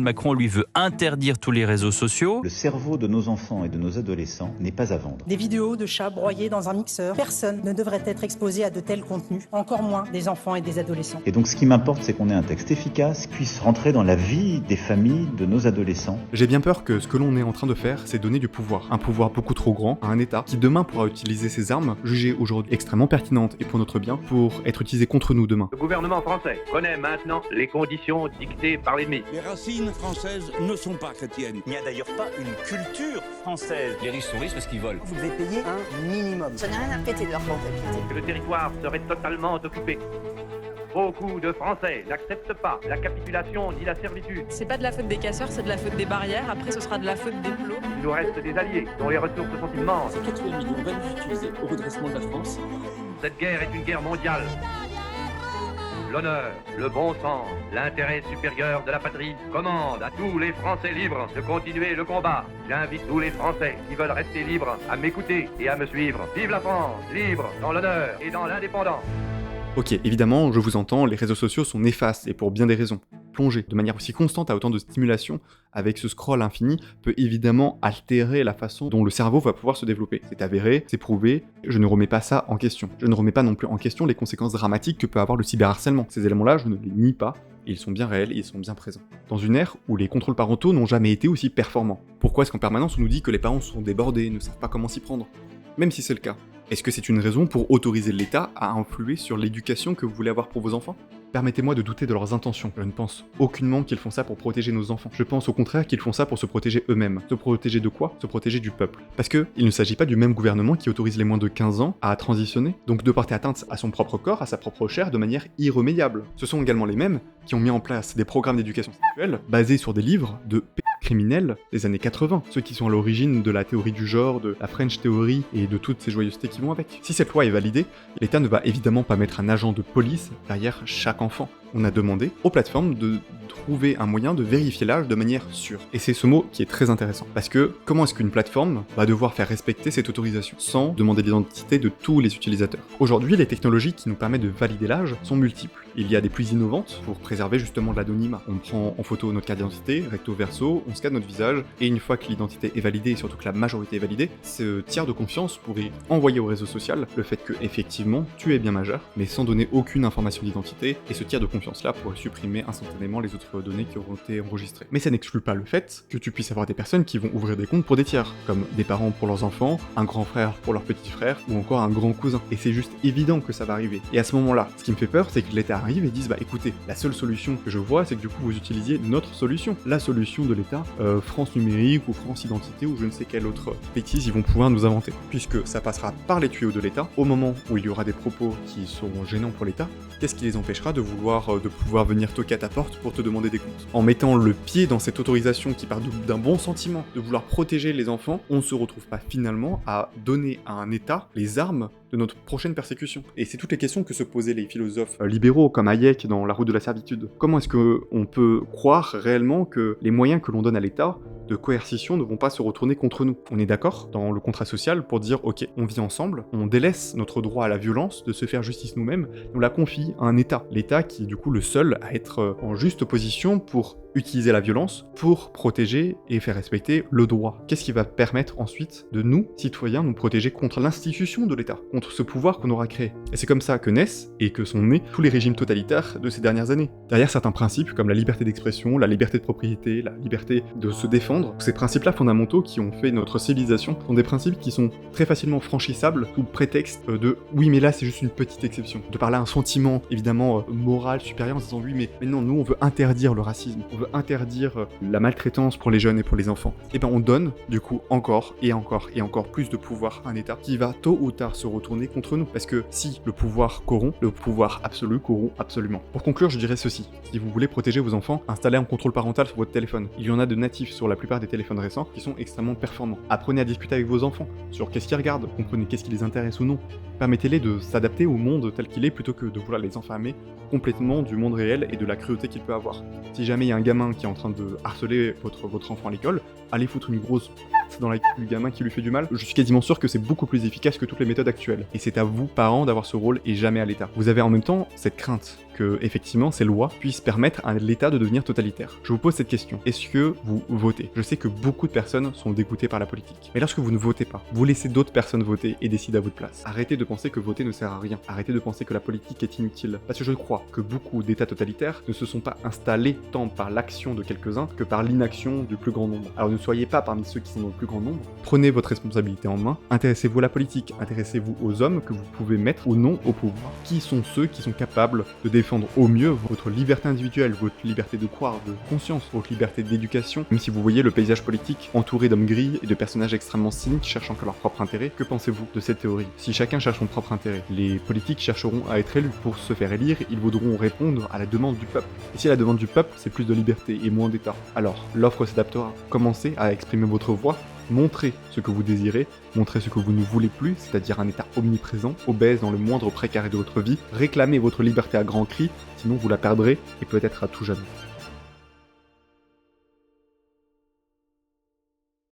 Macron, lui, veut interdire tous les réseaux sociaux. Le cerveau de nos enfants et de nos adolescents n'est pas à vendre. Des vidéos de chats broyés dans un mixeur. Personne ne devrait être exposé à de tels contenus, encore moins des enfants et des adolescents. Et donc ce qui m'importe, c'est qu'on ait un texte efficace, qui puisse rentrer dans la vie des familles de nos adolescents. J'ai bien peur que ce que l'on est en train de faire, c'est donner du pouvoir. Un pouvoir beaucoup trop grand à un État qui demain pourra utiliser ces armes, jugées aujourd'hui extrêmement pertinentes et pour notre bien, pour être utilisées contre nous demain. Le gouvernement français connaît maintenant les conditions dictées par l'ennemi. Les racines françaises ne sont pas chrétiennes. Il n'y a d'ailleurs pas une culture française. Les riches sont riches parce qu'ils volent. Vous devez payer un minimum. Ça n'a rien à péter de leur comptabilité. Que le territoire serait totalement occupé. Beaucoup de Français n'acceptent pas la capitulation ni la servitude. C'est pas de la faute des casseurs, c'est de la faute des barrières. Après, ce sera de la faute des plots. Il nous reste des alliés dont les ressources sont immenses. Ces 4 000 millions va nous utiliser au redressement de la France. Cette guerre est une guerre mondiale. L'honneur, le bon sens, l'intérêt supérieur de la patrie commandent à tous les Français libres de continuer le combat. J'invite tous les Français qui veulent rester libres à m'écouter et à me suivre. Vive la France, libre dans l'honneur et dans l'indépendance. Ok, évidemment, je vous entends, les réseaux sociaux sont néfastes et pour bien des raisons. Plonger de manière aussi constante à autant de stimulation avec ce scroll infini peut évidemment altérer la façon dont le cerveau va pouvoir se développer. C'est avéré, c'est prouvé, je ne remets pas ça en question. Je ne remets pas non plus en question les conséquences dramatiques que peut avoir le cyberharcèlement. Ces éléments-là, je ne les nie pas, et ils sont bien réels et ils sont bien présents. Dans une ère où les contrôles parentaux n'ont jamais été aussi performants. Pourquoi est-ce qu'en permanence on nous dit que les parents sont débordés, ne savent pas comment s'y prendre? Même si c'est le cas. Est-ce que c'est une raison pour autoriser l'État à influer sur l'éducation que vous voulez avoir pour vos enfants? Permettez-moi de douter de leurs intentions. Je ne pense aucunement qu'ils font ça pour protéger nos enfants. Je pense au contraire qu'ils font ça pour se protéger eux-mêmes. Se protéger de quoi? Se protéger du peuple. Parce que il ne s'agit pas du même gouvernement qui autorise les moins de 15 ans à transitionner, donc de porter atteinte à son propre corps, à sa propre chair, de manière irrémédiable. Ce sont également les mêmes qui ont mis en place des programmes d'éducation sexuelle basés sur des livres de criminels des années 80, ceux qui sont à l'origine de la théorie du genre, de la French Theory et de toutes ces joyeusetés qui vont avec. Si cette loi est validée, l'État ne va évidemment pas mettre un agent de police derrière chaque enfant. On a demandé aux plateformes de trouver un moyen de vérifier l'âge de manière sûre. Et c'est ce mot qui est très intéressant. Parce que comment est-ce qu'une plateforme va devoir faire respecter cette autorisation sans demander l'identité de tous les utilisateurs? Aujourd'hui, les technologies qui nous permettent de valider l'âge sont multiples. Il y a des plus innovantes pour préserver justement l'anonymat. On prend en photo notre carte d'identité, recto verso, on scanne notre visage, et une fois que l'identité est validée, et surtout que la majorité est validée, ce tiers de confiance pourrait envoyer au réseau social le fait que, effectivement, tu es bien majeur, mais sans donner aucune information d'identité, et ce tiers de confiance-là pourrait supprimer instantanément les autres données qui auront été enregistrées. Mais ça n'exclut pas le fait que tu puisses avoir des personnes qui vont ouvrir des comptes pour des tiers, comme des parents pour leurs enfants, un grand frère pour leur petit frère, ou encore un grand cousin. Et c'est juste évident que ça va arriver. Et à ce moment-là, ce qui me fait peur, c'est que l'État arrive et dise, bah écoutez, la seule solution que je vois, c'est que du coup vous utilisiez notre solution, la solution de l'État, France numérique ou France identité ou je ne sais quelle autre bêtise ils vont pouvoir nous inventer. Puisque ça passera par les tuyaux de l'État, au moment où il y aura des propos qui seront gênants pour l'État, qu'est-ce qui les empêchera de pouvoir venir toquer à ta porte pour te demander des comptes? En mettant le pied dans cette autorisation qui part d'un bon sentiment de vouloir protéger les enfants, on ne se retrouve pas finalement à donner à un État les armes de notre prochaine persécution. Et c'est toutes les questions que se posaient les philosophes libéraux comme Hayek dans La route de la servitude. Comment est-ce qu'on peut croire réellement que les moyens que l'on donne à l'État de coercition ne vont pas se retourner contre nous? On est d'accord dans le contrat social pour dire ok, on vit ensemble, on délaisse notre droit à la violence, de se faire justice nous-mêmes, et on la confie à un État. L'État qui est du coup le seul à être en juste position pour utiliser la violence pour protéger et faire respecter le droit. Qu'est-ce qui va permettre ensuite de nous, citoyens, nous protéger contre l'institution de l'État, contre ce pouvoir qu'on aura créé? Et c'est comme ça que naissent et que sont nés tous les régimes totalitaires de ces dernières années. Derrière certains principes comme la liberté d'expression, la liberté de propriété, la liberté de se défendre, ces principes-là fondamentaux qui ont fait notre civilisation sont des principes qui sont très facilement franchissables sous prétexte de oui mais là c'est juste une petite exception. De par là un sentiment évidemment moral supérieur en disant oui mais non, nous on veut interdire le racisme, on veut interdire la maltraitance pour les jeunes et pour les enfants. Et ben on donne du coup encore et encore et encore plus de pouvoir à un État qui va tôt ou tard se retourner contre nous. Parce que si le pouvoir corrompt, le pouvoir absolu corrompt absolument. Pour conclure, je dirais ceci. Si vous voulez protéger vos enfants, installez un contrôle parental sur votre téléphone. Il y en a de natifs sur la plupart des téléphones récents qui sont extrêmement performants. Apprenez à discuter avec vos enfants sur qu'est-ce qu'ils regardent, comprenez qu'est-ce qui les intéresse ou non. Permettez-les de s'adapter au monde tel qu'il est plutôt que de vouloir les enfermer complètement du monde réel et de la cruauté qu'il peut avoir. Si jamais il y a un gamin qui est en train de harceler votre enfant à l'école, allez foutre une grosse patte dans la gueule du gamin qui lui fait du mal, je suis quasiment sûr que c'est beaucoup plus efficace que toutes les méthodes actuelles. Et c'est à vous, parents, d'avoir ce rôle et jamais à l'État. Vous avez en même temps cette crainte que, effectivement, ces lois puissent permettre à l'État de devenir totalitaire. Je vous pose cette question. Est-ce que vous votez? Je sais que beaucoup de personnes sont dégoûtées par la politique. Mais lorsque vous ne votez pas, vous laissez d'autres personnes voter et décider à votre place. Arrêtez de penser que voter ne sert à rien. Arrêtez de penser que la politique est inutile. Parce que je crois que beaucoup d'États totalitaires ne se sont pas installés tant par l'action de quelques-uns que par l'inaction du plus grand nombre. Alors ne soyez pas parmi ceux qui sont dans le plus grand nombre. Prenez votre responsabilité en main. Intéressez-vous à la politique. Intéressez-vous aux hommes que vous pouvez mettre ou non au pouvoir. Qui sont ceux qui sont capables de défendre au mieux votre liberté individuelle, votre liberté de croire, de conscience, votre liberté d'éducation, même si vous voyez le paysage politique entouré d'hommes gris et de personnages extrêmement cyniques cherchant que leur propre intérêt. Que pensez-vous de cette théorie? Si chacun cherche son propre intérêt, les politiques chercheront à être élus. Pour se faire élire, ils voudront répondre à la demande du peuple. Et si la demande du peuple, c'est plus de liberté et moins d'État, alors l'offre s'adaptera. Commencez à exprimer votre voix. Montrez ce que vous désirez, montrez ce que vous ne voulez plus, c'est-à-dire un état omniprésent, obèse dans le moindre précaré de votre vie. Réclamez votre liberté à grands cris, sinon vous la perdrez, et peut-être à tout jamais.